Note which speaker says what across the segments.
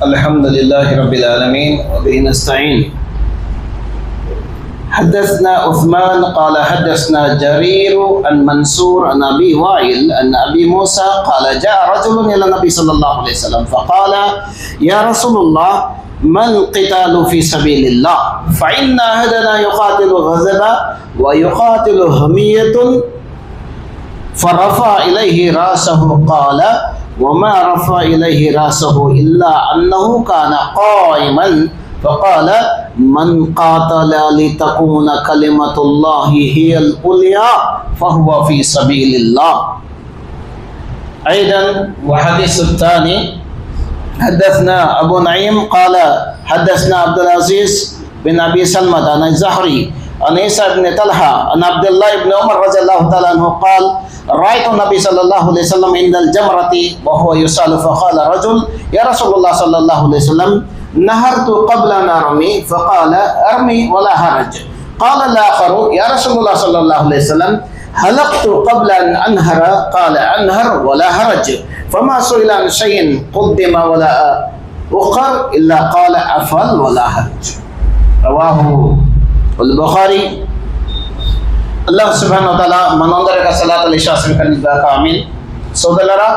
Speaker 1: الحمد لله رب العالمين وبه نستعين. حدثنا عثمان قال حدثنا جرير عن منصور عن ابي وائل ان ابي موسى قال جاء رجل الى النبي صلى الله عليه وسلم فقال يا رسول الله ما القتال في سبيل الله فإن أحدنا يقاتل غضبا ويقاتل همية فرفع إليه رأسه قال وما رفع إليه رأسه إلا أنه كان قائما فقال من قاتل لتكون كلمة الله هي العليا فهو في سبيل الله. أيضا وحديث الثاني حدثنا أبو نعيم قال حدثنا عبد العزيز بن أبي سلمة عن الزهري عن عيسى بن طلحة عن عبد الله بن عمر رضي الله تعالى عنه قال رأيت النبي صلى الله عليه وسلم عند الجمرة وهو يسأل فقال رجل يا رسول الله صلى الله عليه وسلم نهرت قبل أن أرمي فقال أرمي ولا حرج. قال الآخر يا رسول الله صلى الله عليه وسلم هلقت قبل أن أنهر قال أنهر ولا حرج. فما سئل عن شيء قدم ولا أخر إلا قال أفعل ولا حرج. رواه البخاري. అల్లాహ్ సుబ్హానహు వ తఆలా మనందరికీ సలాతుల్ ఇషా స్వీకరించుగాక. ఆమీన్. సోదరులారా,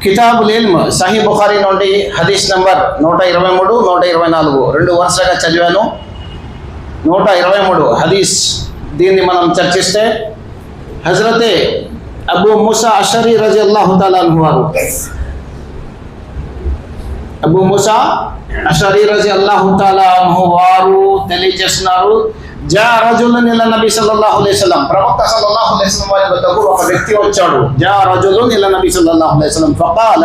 Speaker 1: కితాబుల్ ఇల్మ్ సహీ బుఖారీ నుండి హదీస్ నంబర్ 123, 124 రెండు వరుసగా చదివాను. 123 హదీస్, దీన్ని మనం చర్చిస్తే హజరతే అబూ మూసా అషరీ రజియల్లాహు తఆలా అన్హు వారు, అబూ మూసా అషరీ రజియల్లాహు తఆలా అన్హు వారు తెలియజేస్తున్నారు, జా రజులున్ ఇలా నబీ సల్లల్లాహు అలైహి వసల్లం, ప్రవక్త సల్లల్లాహు అలైహి వసల్లం వారి వద్దకు ఒక వ్యక్తి వచ్చాడు. జా రజులున్ ఇలా నబీ సల్లల్లాహు అలైహి వసల్లం ఫకాల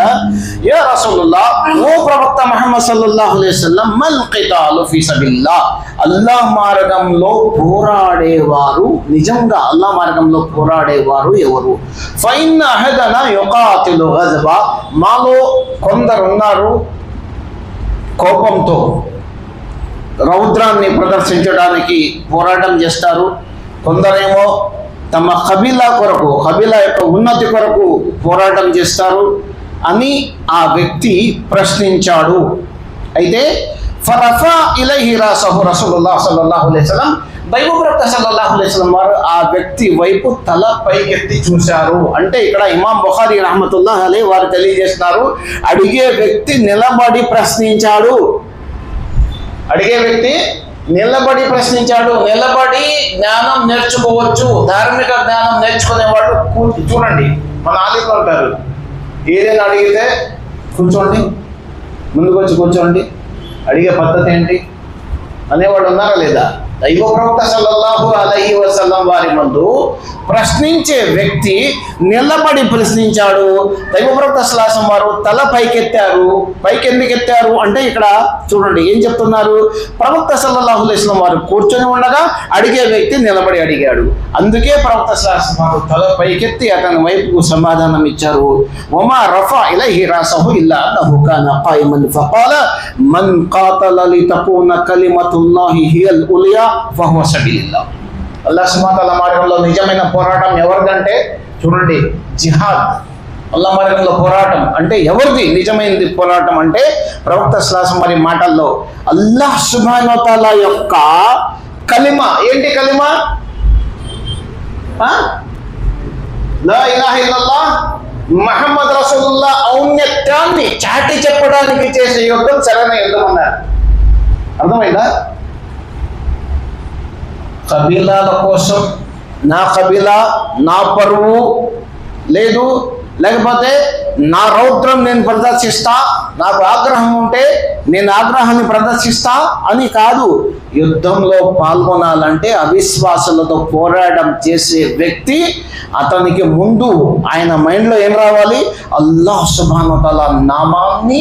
Speaker 1: యా రసూలుల్లాహ్, ఓ ప్రవక్త ముహమ్మద్ సల్లల్లాహు అలైహి వసల్లం, మల్ ఖితాలు ఫీ సబిల్లాహ్, అల్లాహ్ మార్గంలో పోరాడేవారు, నిజంగా అల్లాహ్ మార్గంలో పోరాడేవారు ఎవరు? ఫైన్ అహదనా యుకాతిలు గజ్బా, మాలో కొందరు ఉన్నారు కోపంతో రౌద్రాన్ని ప్రదర్శించడానికి పోరాటం చేస్తారు. కొందరేమో తమ కబీలా కొరకు, కబీలా యొక్క ఉన్నతి కొరకు పోరాటం చేస్తారు అని ఆ వ్యక్తి ప్రశ్నించాడు. అయితే ఫరఫా ఇలైహి రాసహు రసూలుల్లాహ్ సల్లల్లాహు అలైహి వసల్లం, దైవ ప్రవక్త సల్లల్లాహు అలైహి వసల్లం వారు ఆ వ్యక్తి వైపు తల పైకెత్తి చూశారు. అంటే ఇక్కడ ఇమాం బుఖారీ రహమతుల్లాహి అలైహి వారు తెలియజేస్తున్నారు, అడిగే వ్యక్తి నిలబడి ప్రశ్నించాడు. అడిగే వ్యక్తి నిలబడి ప్రశ్నించాడు. నిలబడి జ్ఞానం నేర్చుకోవచ్చు, ధార్మిక జ్ఞానం నేర్చుకునే వాళ్ళు చూడండి, మన ఆలింలు అంటారు, ఏదైనా అడిగితే కూర్చోండి, ముందుకు వచ్చి కూర్చోండి, అడిగే పద్ధతి ఏంటి అనేవాడు ఉన్నారా లేదా? దైవ ప్రవక్త సల్లల్లాహు అలైహి వసల్లం వారి ముందు ప్రశ్నించే వ్యక్తి నిలబడి ప్రశ్నించాడు. దైవ ప్రవక్త సల్లల్లాహు అలైహి వసల్లం వారు తల పైకెత్తారు. పైకి ఎందుకు ఎత్తారు అంటే ఇక్కడ చూడండి ఏం చెప్తున్నారు, ప్రవక్త సల్లల్లాహు అలైహి వసల్లం వారు కూర్చొని ఉండగా అడిగే వ్యక్తి నిలబడి అడిగాడు. అందుకే ప్రవక్త సల్లల్లాహు అలైహి వసల్లం వారు తల పైకెత్తి అతని వైపుకు సమాధానం ఇచ్చారు. వమా రఫా ఇలైహి రాసహు ఇల్లా అన్నహు కాన ఖాయిమన్ ఫఖాల మన్ ఖాతల లితకూన కలిమతుల్లాహి హియల్ ఉలియా ఫహువ సబీలిల్లాహ్. అల్లాహ్ సుబ్హానహు వ తఆలా మార్గంలో నిజమైన పోరాటం ఎవరిదంటే చూడండి, జిహాద్, అల్లాహ్ మార్గంలో పోరాటం అంటే ఎవరిది నిజమైనది పోరాటం అంటే ప్రవక్త సల్లల్లాహు అలైహి వసల్లం వారి మాటల్లో అల్లాహ్ సుబ్హానహు వ తఆలా యొక్క కలిమా ఏంటి? కలిమా లా ఇలాహ ఇల్లల్లాహ్ ముహమ్మద్ రసూలుల్లాహ్ ఔన్నత్యాన్ని చాటి చెప్పడానికి చేసే యుద్ధం సరైన యుద్ధం అన్నారు. అర్థమైందా? కబీలాల కోసం నా కబీలా, నా పరువు లేదు, లేకపోతే నా రౌద్రం నేను ప్రదర్శిస్తా, నాకు ఆగ్రహం ఉంటే నేను ఆగ్రహాన్ని ప్రదర్శిస్తా అని కాదు. యుద్ధంలో పాల్గొనాలంటే అవిశ్వాసులతో పోరాటం చేసే వ్యక్తి, అతనికి ముందు ఆయన మైండ్లో ఏం రావాలి? అల్లాహ్ సుబ్హానహు వ తఆలా నామాన్ని,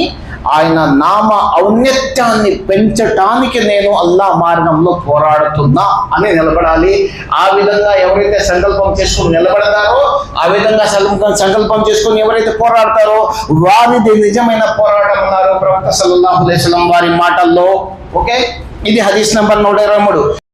Speaker 1: ఆయన నామ ఔన్నత్యాన్ని పెంచటానికి నేను అల్లాహ్ మార్గంలో పోరాడుతున్నా అని నిలబడాలి. ఆ విధంగా ఎవరైతే సంకల్పం చేసుకుని నిలబడతారో, ఆ విధంగా సంకల్పం చేసుకుని ఎవరైతే పోరాడతారో వారిది నిజమైన పోరాటం ఉన్నారు ప్రవక్త సల్లల్లాహు అలైహి వసల్లం వారి మాటల్లో. ఓకే, ఇది హదీస్ నంబర్ 123.